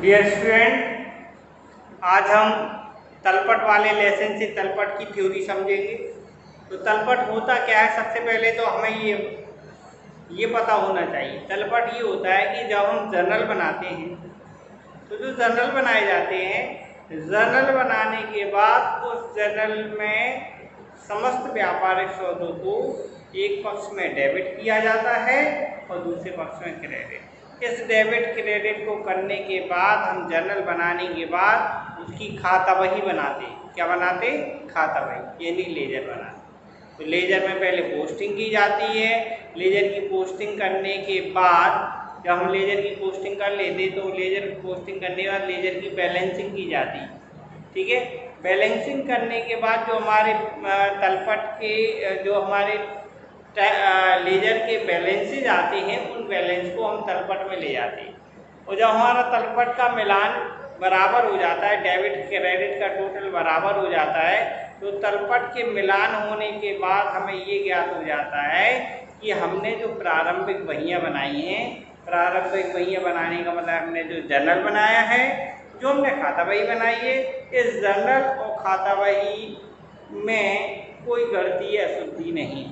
Dear student, आज हम तलपट वाले लेसन से तलपट की थ्योरी समझेंगे। तो तलपट होता क्या है, सबसे पहले तो हमें ये पता होना चाहिए। तलपट ये होता है कि जब हम जर्नल बनाते हैं तो जो जर्नल बनाए जाते हैं, जर्नल बनाने के बाद उस जर्नल में समस्त व्यापारिक सौदों को एक पक्ष में डेबिट किया जाता है और दूसरे पक्ष में क्रेडिट। इस डेबिट क्रेडिट को करने के बाद हम जर्नल बनाने के बाद उसकी खाता बही बनाते। क्या बनाते? खाता बही, यानी लेजर बनाते। तो लेजर में पहले पोस्टिंग की जाती है। लेजर की पोस्टिंग करने के बाद जब हम लेजर की पोस्टिंग कर लेते तो लेजर की पोस्टिंग करने के बाद लेजर की बैलेंसिंग की जाती। ठीक है, बैलेंसिंग करने के बाद जो हमारे तलपट के जो हमारे लेजर के बैलेंसेज आते हैं, उन बैलेंस को हम तलपट में ले जाते हैं। और जब हमारा तलपट का मिलान बराबर हो जाता है, डेबिट क्रेडिट का टोटल बराबर हो जाता है, तो तलपट के मिलान होने के बाद हमें ये ज्ञात हो जाता है कि हमने जो प्रारंभिक बहियाँ बनाई हैं, प्रारंभिक बहियाँ बनाने का मतलब हमने जो जर्नल बनाया है, जो हमने खाता बही बनाई है, इस जर्नल और खाता बही में कोई गणितीय अशुद्धि नहीं।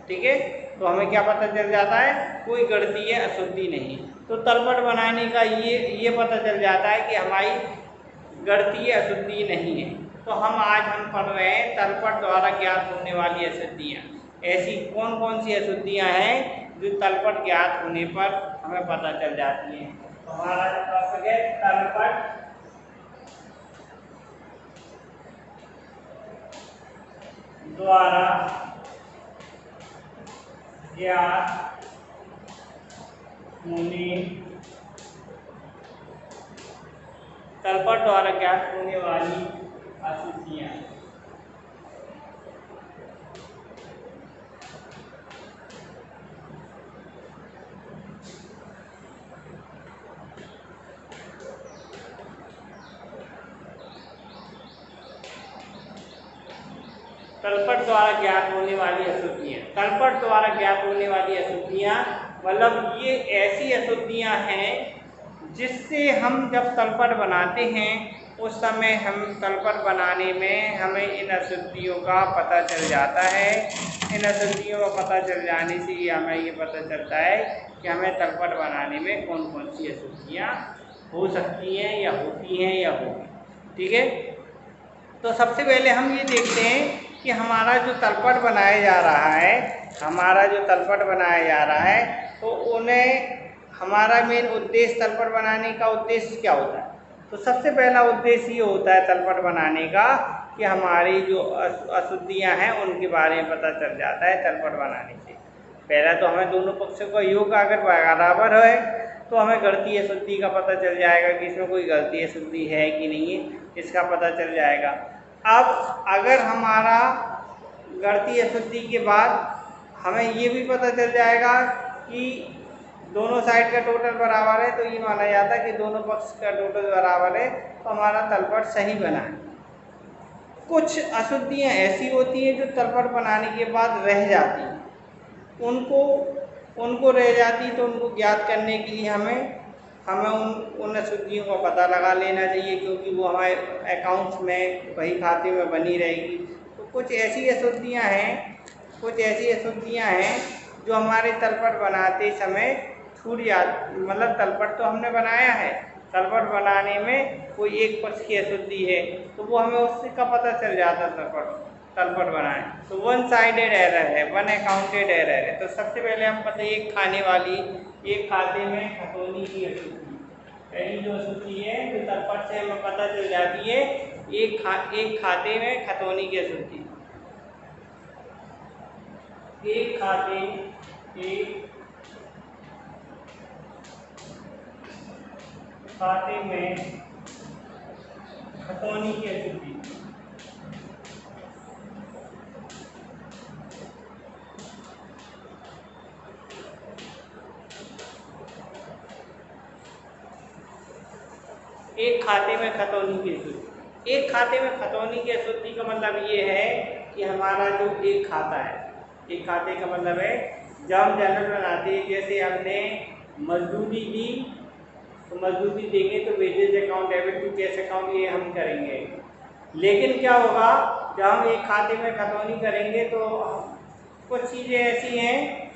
ठीक है, तो हमें क्या पता चल जाता है? कोई गणितीय अशुद्धि नहीं। तो तलपट बनाने का ये पता चल जाता है कि हमारी गणितीय अशुद्धि नहीं है। तो आज हम पढ़ रहे हैं तलपट द्वारा ज्ञात होने वाली अशुद्धियाँ। ऐसी कौन कौन सी अशुद्धियाँ हैं जो तलपट ज्ञात होने पर हमें पता चल जाती हैं। तो हमारा जो टॉपिक है तलपट द्वारा ज्ञात होने तलपट द्वारा ज्ञात होने वाली अशुद्धियाँ। तलपट द्वारा ज्ञात होने वाली अशुद्धियाँ। तलपट द्वारा ज्ञात होने वाली अशुद्धियाँ मतलब ये ऐसी अशुद्धियाँ हैं जिससे हम जब तलपट बनाते हैं उस समय हम तलपट बनाने में हमें इन अशुद्धियों का पता चल जाता है। इन अशुद्धियों का पता चल जाने से ही हमें ये पता चलता है कि हमें तलपट बनाने में कौन कौन सी अशुद्धियाँ हो सकती हैं या होती हैं या होगी। ठीक है, तो सबसे पहले हम ये देखते हैं कि हमारा जो तलपट बनाया जा रहा है, तो उन्हें हमारा मेन उद्देश्य तलपट बनाने का उद्देश्य क्या होता है? तो सबसे पहला उद्देश्य ये होता है तलपट बनाने का कि हमारी जो अशुद्धियाँ हैं उनके बारे में पता चल जाता है तलपट बनाने से। पहला तो हमें दोनों पक्षों का योग अगर बराबर है तो हमें गणितीय अशुद्धि का पता चल जाएगा कि इसमें कोई गणितीय अशुद्धि है कि नहीं है, इसका पता चल जाएगा। अब अगर हमारा गणितीय अशुद्धि के बाद हमें ये भी पता चल जाएगा कि दोनों साइड का टोटल बराबर है, तो ये माना जाता है कि दोनों पक्ष का टोटल बराबर है, तो हमारा तलपट सही बना है। कुछ अशुद्धियाँ ऐसी होती हैं जो तलपट बनाने के बाद रह जाती हैं, उनको रह जाती तो उनको ज्ञात करने के लिए हमें उन अशुद्धियों का पता लगा लेना चाहिए, क्योंकि वो हमारे अकाउंट्स में वही खाते में बनी रहेगी। तो कुछ ऐसी अशुद्धियाँ हैं जो हमारे तलपट बनाते समय छूट जाती। मतलब तलपट तो हमने बनाया है, तलपट बनाने में कोई एक पक्ष की अशुद्धि है तो वो हमें उससे का पता चल जाता तलपट बनाए। तो वन साइडेड एरर है, वन अकाउंटेड एरर है। तो सबसे पहले हम पता एक खाते में खतौनी की अशुद्धि, पहली जो अशुद्धि है जो तलपट से हमें पता चल जाती है, एक खाते में खतौनी की अशुद्धि। एक खाते में खतौनी की अशुद्धि। एक खाते में खतौनी की अशुद्धि। एक खाते में खतौनी की अशुद्धि का मतलब ये है कि हमारा जो एक खाता है, एक खाते का मतलब है जब हम जर्नल बनाते हैं, जैसे हमने मजदूरी दी तो मजदूरी देंगे तो wages account, debit to cash account ये हम करेंगे। लेकिन क्या होगा, जब हम एक खाते में खतौनी करेंगे तो कुछ चीज़ें ऐसी हैं,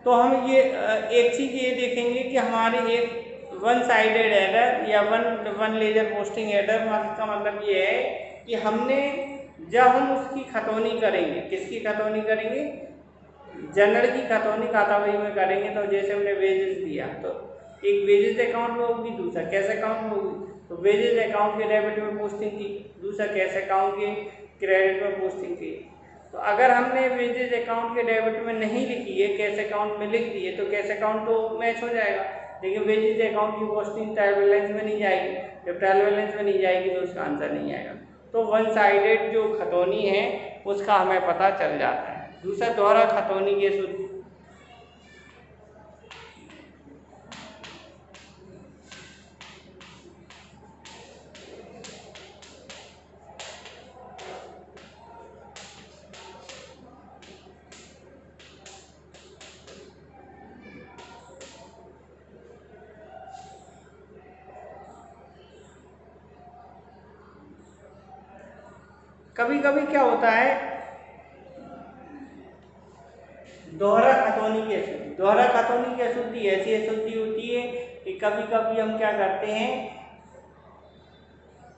तो हम ये एक चीज़ ये देखेंगे कि हमारी एक वन साइडेड एरर या वन लेजर पोस्टिंग एरर का मतलब ये है कि हमने जब हम उसकी खतौनी करेंगे, किसकी खतौनी करेंगे, जनरल की खतौनी खाता बही में करेंगे। तो जैसे हमने वेजेस दिया तो एक वेजेस अकाउंट में होगी, दूसरा कैश अकाउंट में होगी। तो वेजेस अकाउंट के डेबिट में पोस्टिंग की, दूसरा कैश अकाउंट के क्रेडिट में पोस्टिंग की। तो अगर हमने वेजेस अकाउंट के डेबिट में नहीं लिखी है, कैश अकाउंट में लिख दी है, तो कैश अकाउंट तो मैच हो जाएगा, लेकिन वेजेस अकाउंट की पोस्टिंग ट्रायल बैलेंस में नहीं जाएगी। जब ट्रायल बैलेंस में नहीं जाएगी तो उसका आंसर नहीं आएगा। तो वन साइडेड जो खतौनी है उसका हमें पता चल जाता है। दूसरा दोहरा खतौनी के सूत्र, कभी कभी क्या होता है, दोहरा खतौनी की अशुद्धि, दोहरा खतौनी की अशुद्धि ऐसी अशुद्धि होती है कि कभी कभी हम क्या करते हैं,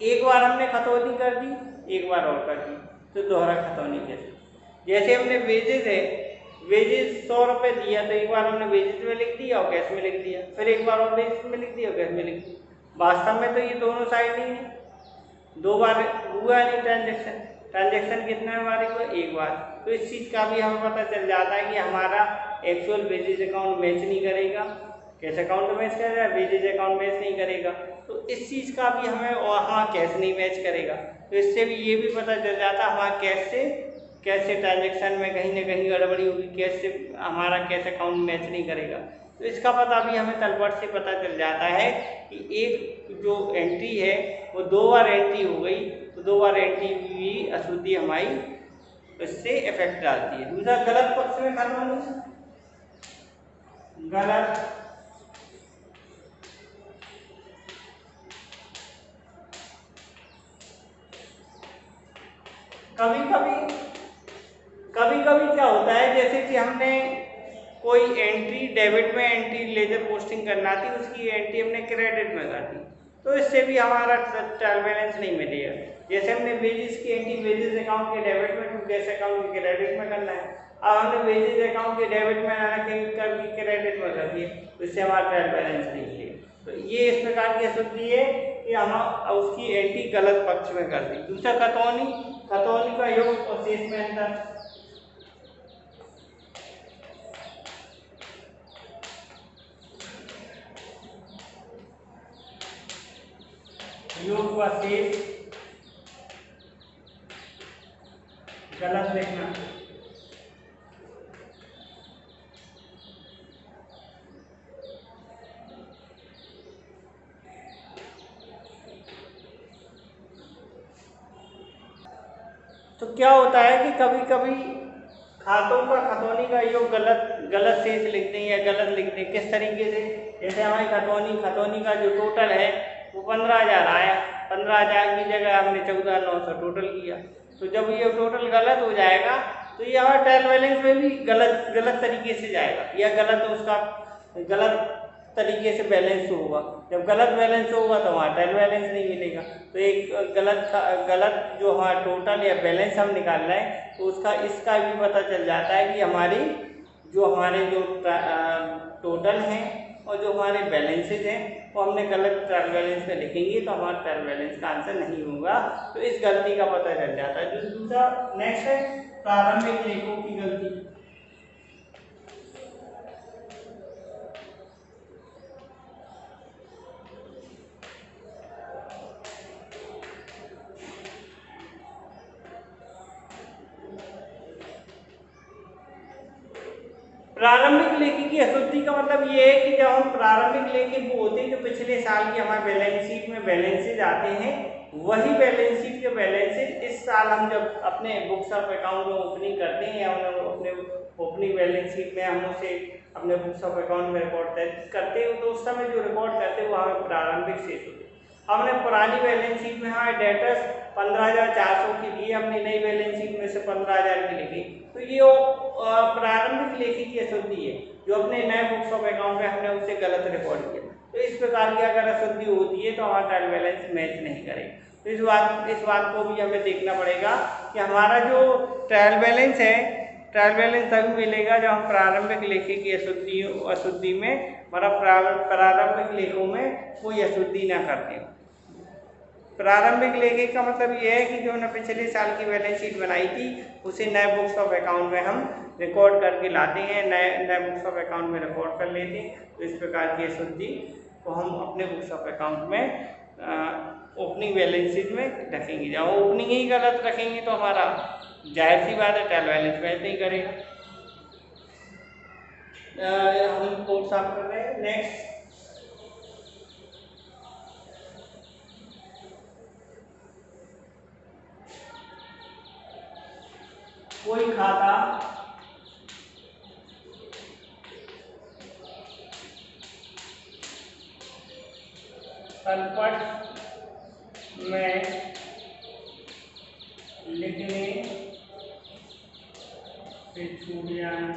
एक बार हमने खतौनी कर दी, एक बार और कर दी, तो दोहरा खतौनी की अशुद्धि। जैसे हमने वेजेस है, वेजेस 100 रुपये दिया, तो एक बार हमने वेजेस में लिख दिया और कैश में लिख दिया, फिर एक बार और वेजेस में लिख दिया और कैश में लिख दिया। वास्तव में तो ये दोनों साइड नहीं है, दो बार हुआ नहीं ट्रांजेक्शन। ट्रांजेक्शन कितने हमारे हुआ, एक बार। तो इस चीज़ का भी हमें पता चल जाता है कि हमारा एक्चुअल वेजेज अकाउंट मैच नहीं करेगा, कैश अकाउंट मैच करेगा, वेजेज अकाउंट मैच नहीं करेगा। तो इस चीज़ का भी हमें, और हाँ कैश नहीं मैच करेगा, तो इससे भी ये भी पता चल जाता है हमारा कैश से ट्रांजेक्शन में कहीं ना कहीं गड़बड़ी होगी, कैश से हमारा कैश अकाउंट मैच नहीं करेगा। तो इसका पता भी हमें तलपट से पता चल जाता है कि एक जो एंट्री है वो 2 बार एंट्री हो गई, तो 2 बार एंट्री भी अशुद्धि हमारी इससे इफेक्ट डालती है। दूसरा गलत पक्ष में खतौनी, गलत कभी कभी क्या होता है, जैसे कि हमने कोई एंट्री डेबिट में एंट्री लेजर पोस्टिंग करना थी, उसकी एंट्री हमने क्रेडिट में कर दी, तो इससे भी हमारा ट्रायल बैलेंस नहीं मिलेगा। जैसे हमने वेजेस की एंट्री वेजेस अकाउंट के डेबिट में टू कैश अकाउंट के क्रेडिट में करना है, अब हमने वेजेस अकाउंट के डेबिट में करके क्रेडिट में कर दिया, तो इससे हमारा ट्रायल बैलेंस नहीं मिलेगा। तो ये इस प्रकार की अशुद्धि है कि हम उसकी एंट्री गलत पक्ष में कर दी। दूसरा खतौनी, खतौनी का योग और शेष में अंतर, योग व शेष गलत लिखना, तो क्या होता है कि कभी कभी खातों का खतौनी का योग गलत शेष लिखते हैं या गलत लिखते हैं। किस तरीके से, जैसे हमारी खतौनी का जो टोटल है वो 15,000 आया, 15,000 की जगह हमने 14,900 टोटल किया, तो जब ये टोटल गलत हो जाएगा तो ये हमारे ट्रायल बैलेंस में भी गलत तरीके से जाएगा, या गलत तरीके से बैलेंस होगा। जब गलत बैलेंस होगा तो हमारा ट्रायल बैलेंस नहीं मिलेगा। तो एक गलत जो हमारा टोटल या बैलेंस हम निकाल रहे हैं, तो इसका भी पता चल जाता है कि हमारे जो टोटल हैं और जो हमारे बैलेंसेज हैं वो हमने गलत ट्रायल बैलेंस में लिखेंगे तो हमारा ट्रायल बैलेंस का आंसर नहीं होगा। तो इस गलती का पता चल जाता है। जो दूसरा नेक्स्ट है प्रारंभिक लेखों की गलती। प्रारंभिक लेखी की अशुद्धि का मतलब ये है कि जब हम प्रारंभिक लेखी वो होते हैं जो पिछले साल की हमारे बैलेंस शीट में बैलेंसेज आते हैं, वही बैलेंस शीट के बैलेंसेज इस साल हम जब अपने बुक्स ऑफ अकाउंट में ओपनिंग करते हैं या अपने ओपनिंग बैलेंस शीट में हम उसे अपने बुक्स ऑफ अकाउंट में रिकॉर्ड करते हो तो उस समय जो रिकॉर्ड करते हो वो हमें प्रारंभिक शेष होते। हमने पुरानी बैलेंस शीट में हमारे डेटर्स 15,400 की दी, हमने नई बैलेंस शीट में से 15,000 की लिखी, तो ये प्रारंभिक लेखी की अशुद्धि है जो अपने नए बुक्स ऑफ अकाउंट में हमने उसे गलत रिकॉर्ड किया। तो इस प्रकार की अगर अशुद्धि होती है तो हमारा ट्रायल बैलेंस मैच नहीं करेगा। तो इस बात को भी हमें देखना पड़ेगा कि हमारा जो ट्रायल बैलेंस है, ट्रायल बैलेंस तभी मिलेगा जब हम प्रारंभिक लेखे की अशुद्धि में मतलब प्रारंभिक लेखों में कोई अशुद्धि ना करते हो। प्रारंभिक लेखे का मतलब ये है कि जो हमने पिछले साल की बैलेंस शीट बनाई थी उसे नए बुक्स ऑफ अकाउंट में हम रिकॉर्ड करके लाते हैं, नए बुक्स ऑफ अकाउंट में रिकॉर्ड कर लेते हैं। तो इस प्रकार की अशुद्धि को हम अपने बुक्स ऑफ अकाउंट में ओपनिंग बैलेंस शीट में रखेंगे। जब ओपनिंग ही गलत रखेंगे तो हमारा जाहिर सी बात है ट्रायल बैलेंस मैच नहीं करेगा। हम कोड साफ कर रहे हैं। नेक्स्ट, कोई खाता तलपट में लिखने से छूट जाए।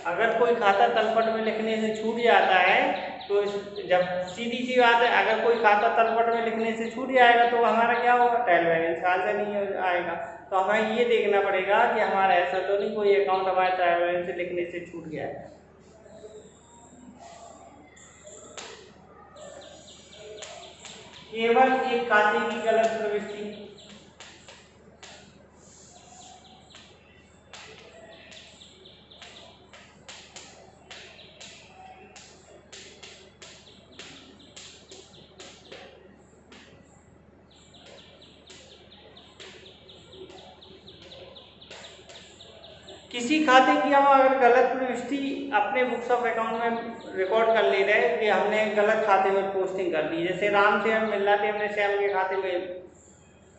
अगर कोई खाता तलपट में लिखने से छूट जाता है तो जब सीधी सी बात है, अगर कोई खाता तलपट में लिखने से छूट जाएगा तो हमारा क्या होगा, ट्रायल बैलेंस आंसर नहीं आएगा। तो हमें ये देखना पड़ेगा कि हमारा ऐसा तो नहीं कोई अकाउंट हमारे ट्रायल बैलेंस से लिखने से छूट गया है। केवल एक खाते की गलत प्रविष्टि, किसी खाते की हम अगर गलत प्रविष्टि अपने बुक्स ऑफ अकाउंट में रिकॉर्ड कर ले रहे हैं कि हमने गलत खाते में पोस्टिंग कर दी, जैसे राम से हम मिल रहा थे हमने श्याम के खाते में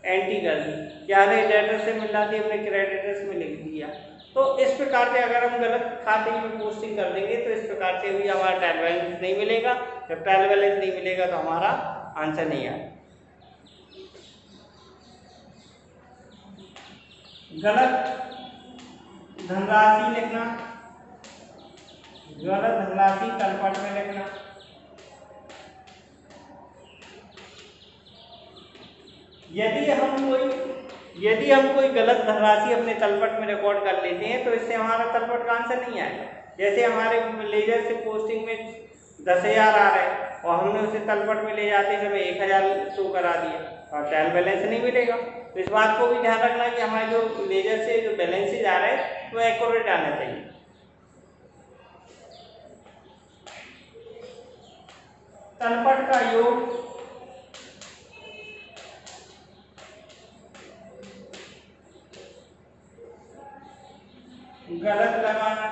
एंट्री कर दी, या डेटर से मिल रहा थी हमने क्रेडिटर्स में लिख दिया। तो इस प्रकार से अगर हम गलत खाते में पोस्टिंग कर देंगे तो इस प्रकार से भी हमारा ट्रायल बैलेंस नहीं मिलेगा। जब ट्रायल बैलेंस नहीं मिलेगा तो हमारा आंसर नहीं आएगा। गलत धनराशि लिखना, गलत धनराशि तलपट में लिखना, यदि हम कोई गलत धनराशि अपने तलपट में रिकॉर्ड कर लेते हैं तो इससे हमारा तलपट का आंसर नहीं आएगा। जैसे हमारे लेजर से पोस्टिंग में 10,000 आ रहे हैं और हमने उसे तलपट में ले जाते समय 1,000 शो करा दिया और ट्रायल बैलेंस नहीं मिलेगा। तो इस बात को भी ध्यान रखना कि हमारे जो लेजर से जो बैलेंसेज आ रहे हैं वो एक्यूरेट आना चाहिए। तलपट का योग गलत लगाना,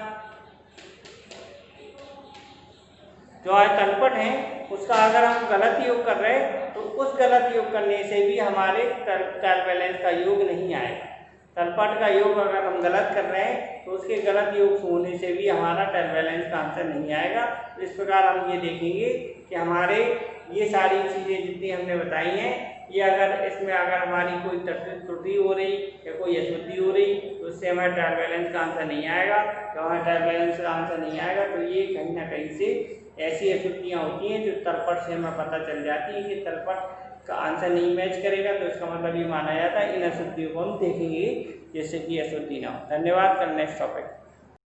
जो आज तलपट है उसका अगर हम गलत योग कर रहे हैं तो उस गलत योग करने से भी हमारे ट्रायल बैलेंस का योग नहीं आएगा। तलपट का योग अगर हम गलत कर रहे हैं तो उसके गलत योग होने से भी हमारा ट्रायल बैलेंस का आंसर नहीं आएगा। तो इस प्रकार हम ये देखेंगे कि हमारे ये सारी चीज़ें जितनी हमने बताई हैं ये अगर इसमें अगर हमारी कोई त्रुटि हो रही या कोई अशुद्धि हो रही तो उससे हमारे ट्रायल बैलेंस का आंसर नहीं आएगा। तो हमारे ट्रायल बैलेंस का आंसर नहीं आएगा तो ये कहीं ना कहीं से ऐसी अशुद्धियाँ होती हैं जो तलपट से हमें पता चल जाती है कि तलपट का आंसर नहीं मैच करेगा। तो इसका मतलब ये माना जाता है इन अशुद्धियों को हम देखेंगे जैसे कि अशुद्धि ना हो। धन्यवाद। कल नेक्स्ट टॉपिक।